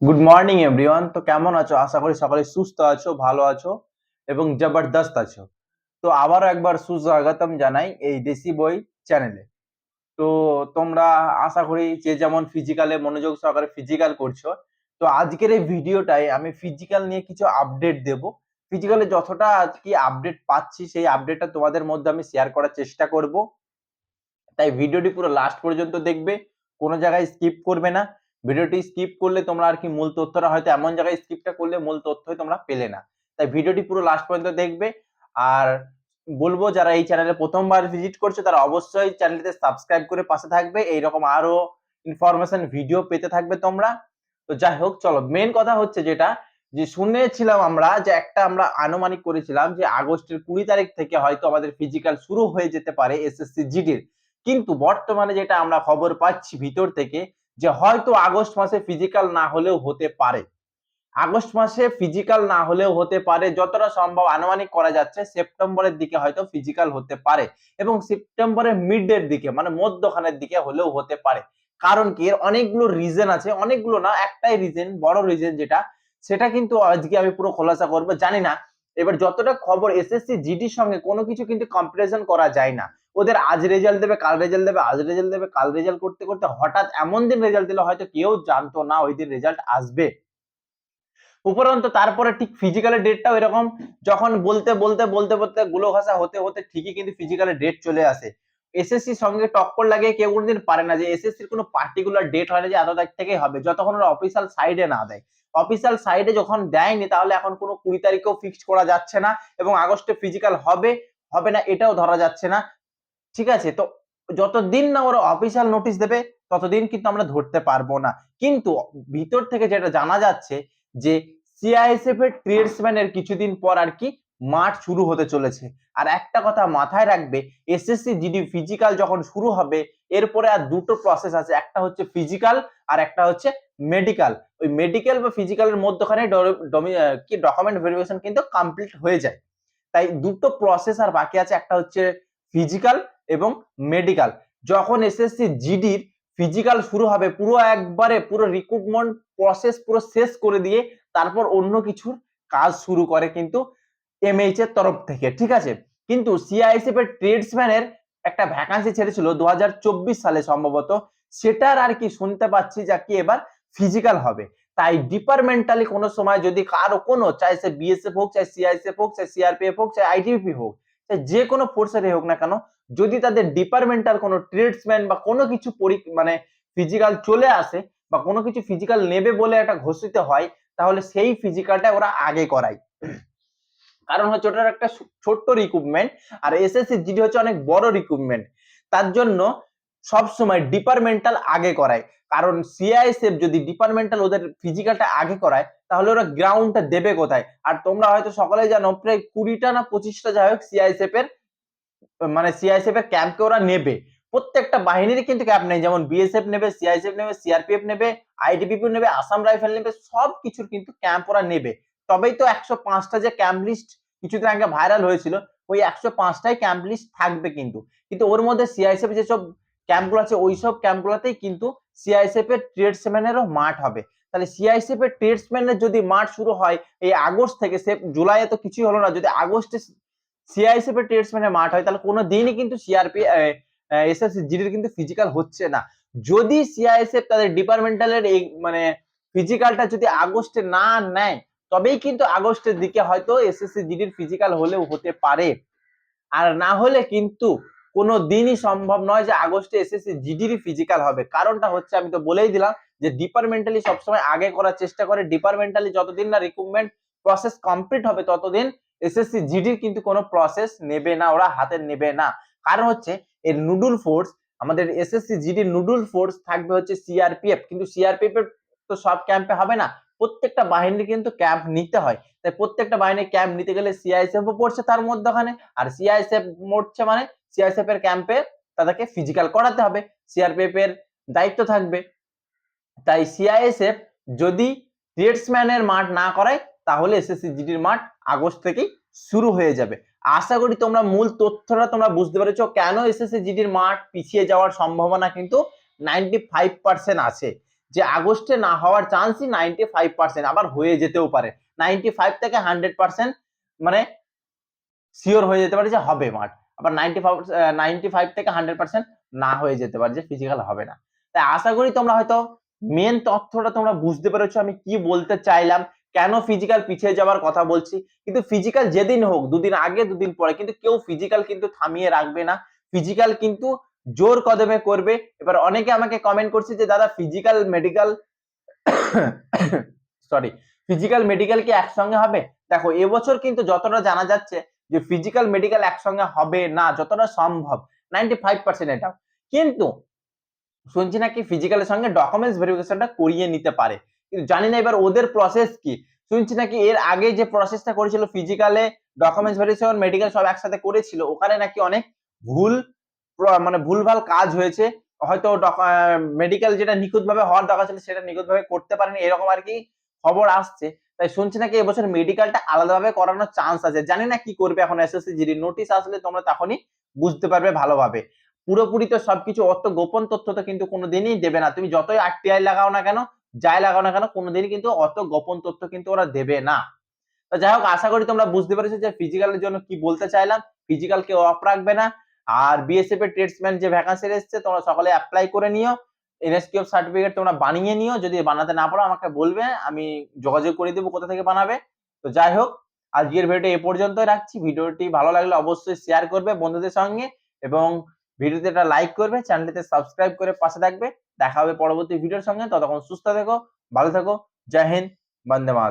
Good morning everyone. তো কেমন আছো? আশা করি সকালে সুস্থ আছো, ভালো আছো এবং জবরদস্ত আছো। তো আবারও একবার সুস্বাগতম জানাই এই দেশি বই চ্যানেলে। তো তোমরা আশা করি যে যেমন ফিজিক্যালে মনোযোগ সহকারে ফিজিক্যাল করছো। তো আজকের এই ভিডিওটায় আমি ফিজিক্যাল নিয়ে কিছু আপডেট দেব। ফিজিক্যালে যতটা আজকে আপডেট পাচ্ছি সেই আপডেটটা তোমাদের মধ্যে আমি শেয়ার করার চেষ্টা করব। তাই ভিডিওটি পুরো লাস্ট পর্যন্ত দেখবে, কোনো জায়গায় স্কিপ করবে না। ভিডিওটি স্কিপ করলে তোমরা আর কি মূল তথ্যটা হয়তো এমন জায়গায় স্কিপটা করলে মূল তথ্যই তোমরা পেলে না। তাই ভিডিওটি পুরো লাস্ট পর্যন্ত দেখবে। আর বলবো যারা এই চ্যানেলে প্রথমবার ভিজিট করছো তারা অবশ্যই চ্যানেলটিতে সাবস্ক্রাইব করে পাশে থাকবে, এইরকম আরো ইনফরমেশন ভিডিও পেতে থাকবে তোমরা। তো যাই হোক, চলো মেন কথা হচ্ছে যেটা যে শুনেছিলাম আমরা যে একটা আমরা আনুমানিক করেছিলাম যে আগস্টের 20 তারিখ থেকে হয়তো আমাদের ফিজিক্যাল শুরু হয়ে যেতে পারে এসএসসি জিডির। কিন্তু বর্তমানে যেটা আমরা খবর পাচ্ছি ভিতর থেকে যে হয়তো আগস্ট মাসে ফিজিক্যাল না হলেও হতে পারে। আগস্ট মাসে ফিজিক্যাল না হলেও হতে পারে, যতটা সম্ভব আনুমানিক করা যাচ্ছে সেপ্টেম্বরের দিকে হয়তো ফিজিক্যাল হতে পারে এবং সেপ্টেম্বরের মিডের দিকে মানে মধ্যখানের দিকে হলেও হতে পারে। কারণ কি, এর অনেকগুলো রিজন আছে, অনেকগুলো না, একটাই রিজন, বড় রিজন যেটা, সেটা কিন্তু আজকে আমি পুরো খোলাসা করব। জানি না এবার যতটা খবর এসএসসি জিডির সঙ্গে কোনো কিছু কিন্তু কম্পারিজন করা যায় না। ওদের আজ রেজাল্ট দেবে, কাল রেজাল্ট দেবে, আজ রেজাল্ট দেবে, কাল রেজাল্ট করতে করতে হঠাৎ এমন দিন রেজাল্ট দিলে হয়তো কেউ জানতো না ওই দিন রেজাল্ট আসবে। উপরন্তু তারপরে ঠিক ফিজিক্যালের ডেটটাও এরকম, যখন বলতে বলতে বলতে বলতে গুলো ঘাসা হতে হতে ঠিকই কিন্তু ফিজিক্যালের ডেট চলে আসে। এসএসসির সঙ্গে টক্কর লাগিয়ে কেউ কোনোদিন পারে না যে এসএসসির কোনো পার্টিকুলার ডেট হয় না যে এত তারিখ থেকেই হবে, যতক্ষণ ওরা অফিসিয়াল সাইডে না দেয়। অফিসিয়াল সাইডে যখন দেয়নি তাহলে এখন কোনো 20 তারিখেও ফিক্সড করা যাচ্ছে না এবং আগস্টে ফিজিক্যাল হবে হবে না এটাও ধরা যাচ্ছে না। ঠিক আছে? তো যতদিন না ওরা অফিসিয়াল নোটিশ দেবে ততদিন কিন্তু আমরা ধরতে পারবো না। কিন্তু ভিতর থেকে যেটা জানা যাচ্ছে যে সিআইএসএফ এর ট্রেডসম্যান এর কিছুদিন পর আর কি মাঠ শুরু হতে চলেছে। আর একটা কথা মাথায় রাখবে, এসএসসি জিডি ফিজিক্যাল যখন শুরু হবে এরপরে আর দুটো প্রসেস আছে, একটা হচ্ছে ফিজিক্যাল আর একটা হচ্ছে মেডিকেল। ওই মেডিকেল বা ফিজিক্যালের মধ্যখানে কি ডকুমেন্ট ভেরিফিকেশন কিন্তু কমপ্লিট হয়ে যায়। তাই দুটো প্রসেস আর বাকি আছে, একটা হচ্ছে ফিজিক্যাল এবং মেডিকেল। যখন এসএসসি জিডির ফিজিক্যাল শুরু হবে পুরো একবারে পুরো রিক্রুটমেন্ট প্রসেস পুরো শেষ করে দিয়ে তারপর অন্য কিছুর কাজ শুরু করে কিন্তু এমএইচ এর তরফ থেকে। ঠিক আছে? কিন্তু সিআইএসএফ এর ট্রেডসম্যানের একটা ভ্যাকান্সি ছেড়েছিল 2024 সালে সম্ভবত, সেটার আর কি শুনতে পাচ্ছি যে কি এবার ফিজিক্যাল হবে। তাই ডিপার্টমেন্টালি কোনো সময় যদি কারো কোনো, চাই সে বিএসএফ হোক, চাই সিআইএসএফ হোক, চাই সিআরপিএফ হোক, চাই আইটিবিপি হোক, চাই যে কোনো ফোর্সেরই হোক না কেন, যদি তাদের ডিপার্টমেন্টাল কোনো ট্রেডসম্যান বা কোনো কিছু মানে ফিজিক্যাল চলে আসে বা কোনো কিছু ফিজিক্যাল নেবে বলে একটা ঘোষিত হয়, তাহলে সেই ফিজিক্যালটা ওরা আগে করায়। কারণ হচ্ছে ওটার একটা ছোট্ট রিক্রুটমেন্ট আর এসএসসি জিডি হচ্ছে অনেক বড় রিক্রুটমেন্ট। তার জন্য সব সময় ডিপার্টমেন্টাল আগে করায়। কারণ সিআইএসএফ যদি ডিপার্টমেন্টাল ওদের ফিজিক্যালটা আগে করায় তাহলে ওরা গ্রাউন্ডটা দেবে কোথায়? আর তোমরা হয়তো সকলেই জানো প্রায় 20টা না 25টা যাই হোক সিআইএসএফ এর মানে সিআইএসএফ এর ক্যাম্পকে ওরা নেবে। প্রত্যেকটা বাহিনীর কিন্তু ক্যাম্প নেই, যেমন বিএসএফ নেবে, সিআইএসএফ নেবে, সিআরপিএফ নেবে, আইটিবিপি নেবে, আসাম রাইফেল নেবে, সব কিছুর কিন্তু ক্যাম্প ওরা নেবে। তবেই তো 105টা যে ক্যাম্প লিস্ট কিছুদিন আগে ভাইরাল হয়েছিল, ওই 105টাই ক্যাম্প লিস্ট থাকবে কিন্তু। কিন্তু ওর মধ্যে সিআইএসএফ যেসব ক্যাম্পগুলো আছে ওইসব ক্যাম্পগুলোতেই কিন্তু সিআইএসএফ এর ট্রেডসম্যানেরও মাঠ হবে। তাহলে সিআইএসএফ এর ট্রেডসম্যানের যদি মাঠ শুরু হয় এই আগস্ট থেকে, জুলাইয়ে তো কিছুই হলো না, যদি আগস্টে সিআইএসএফ এর ট্রেডসম্যানের মাঠ হয় তাহলে কোনো দিনই কিন্তু সিআরপি এসএসসি জিডির কিন্তু ফিজিক্যাল হচ্ছে না। যদি সিআইএসএফ তাদের ডিপার্টমেন্টালের এই মানে ফিজিক্যালটা যদি আগস্টে না নেয় তবেই কিন্তু আগস্টের দিকে হয়তো এসএসসি জিডির ফিজিক্যাল হলেও হতে পারে। আর না হলে কিন্তু কোনো দিনই সম্ভব নয় যে আগস্টে এসএসসি জিডির ফিজিক্যাল হবে। কারণটা হচ্ছে আমি তো বলেই দিলাম যে ডিপার্টমেন্টালি সবসময় আগে করার চেষ্টা করে। ডিপার্টমেন্টালি যতদিন না রিক্রুটমেন্ট প্রসেস কমপ্লিট হবে ততদিন এসএসসি জিডির কিন্তু কোনো প্রসেস নেবে না, ওরা হাতে নেবে না। কারণ হচ্ছে এর নুডুল ফোর্স, আমাদের এসএসসি জিডির নুডুল ফোর্স থাকবে হচ্ছে সিআরপিএফ। কিন্তু সিআরপিএফ এর তো সব ক্যাম্পে হবে না, প্রত্যেকটা বাহিনীর কিন্তু ক্যাম্প নিতে হয়। তাই প্রত্যেকটা বাহিনীর ক্যাম্প নিতে গেলে সিআইএসএফ ও পড়ছে তার মধ্যখানে। আর সিআইএসএফ মরছে মানে সিআইএসএফ এর ক্যাম্পে তাদেরকে ফিজিক্যাল করাতে হবে, সিআরপিএফ এর দায়িত্ব থাকবে। তাই সিআইএসএফ যদি ট্রেডসম্যানের মাঠ না করায় তাহলে এসএসসি জিডির মাঠ আগস্ট থেকেই শুরু হয়ে যাবে। আশা করি তোমরা মূল তথ্যটা তোমরা বুঝতে পেরেছো কেন এসএসসি জিডির মাঠ পিছিয়ে যাওয়ার সম্ভাবনা কিন্তু 95% আছে। যে আগস্টে না হওয়ার চান্সই 95%, আবার হয়ে যেতেও পারে। 95 থেকে 100% মানে শিওর হয়ে যেতে পারে যে হবে মাঠ। আবার 95 থেকে 100% না হয়ে যেতে পারে যে ফিজিক্যাল হবে না। তাই আশা করি তোমরা হয়তো মেন তথ্যটা তোমরা বুঝতে পেরেছো আমি কি বলতে চাইলাম, কেন ফিজিক্যাল পিছিয়ে যাওয়ার কথা বলছি। কিন্তু ফিজিক্যাল যেদিন হোক, দুদিন আগে দুদিন পরে, কিন্তু কেউ ফিজিক্যাল কিন্তু থামিয়ে রাখবে না। ফিজিক্যাল কিন্তু জোর কদমে করবে। এবার অনেকে আমাকে কমেন্ট করছে যে দাদা physical medical sorry, physical medical কি একসঙ্গে হবে? দেখো এবছর কিন্তু যতটা জানা যাচ্ছে যে ফিজিক্যাল মেডিকেল একসঙ্গে হবে না, যতটা সম্ভব 95% এটাও। কিন্তু শুনছি নাকি ফিজিক্যালের সঙ্গে ডকুমেন্টস ভেরিফিকেশনটা করিয়ে নিতে পারে। কিন্তু জানি না এবার ওদের প্রসেস কি। শুনছি নাকি এর আগে যে প্রসেসটা করেছিল ফিজিক্যালে ডকুমেন্টস ভেরিফিকেশন মেডিকেল সব একসাথে করেছিল, ওখানে নাকি অনেক ভুল মানে ভুলভাল কাজ হয়েছে। হয়তো মেডিকেল যেটা নিখুঁতভাবে হওয়ার দরকার ছিল সেটা নিখুঁতভাবে করতে পারেনি, এরকম আরকি খবর আসছে। তাই শুনছি নাকি এবছর মেডিকেলটা আলাদাভাবে করানোর চান্স আছে। জানি না কি করবে এখন এসএসসি জিডি, নোটিশ আসলে তোমরা তখনই বুঝতে পারবে ভালোভাবে। পুরোপুরি তো সবকিছু অত গোপন তথ্য তো কিন্তু কোনোদিনই দেবে না। তুমি যতই আরটিআই লাগাও না কেন, যাই লাগাও না কেন, কোনোদিনই কিন্তু অত গোপন তথ্য কিন্তু ওরা দেবে না। তো যাই হোক, আশা করি তোমরা বুঝতে পেরেছো যে ফিজিক্যালের জন্য কি বলতে চাইলাম। ফিজিক্যাল কেউ অফ রাখবে না। আর বিএসএফ এর ট্রেডসম্যান যে ভ্যাকান্সি এসেছে তোমরা সকলে অ্যাপ্লাই করে নিও। এনএসকিউএফ সার্টিফিকেট তোমরা বানিয়ে নিও। যদি বানাতে না পারো আমাকে বলবে, আমি যোগাযোগ করে দেবো কোথা থেকে বানাবে। তো যাই হোক, আজকের ভিডিওটা এ পর্যন্তই রাখছি। ভিডিওটি ভালো লাগলে অবশ্যই শেয়ার করবে বন্ধুদের সঙ্গে এবং ভিডিওতে একটা লাইক করবে, চ্যানেলটিতে সাবস্ক্রাইব করে পাশে থাকবে। দেখা হবে পরবর্তী ভিডিওর সঙ্গে। ততক্ষণ সুস্থ থেকো, ভালো থেকো। জয় হিন্দ, বন্দে মাতরম।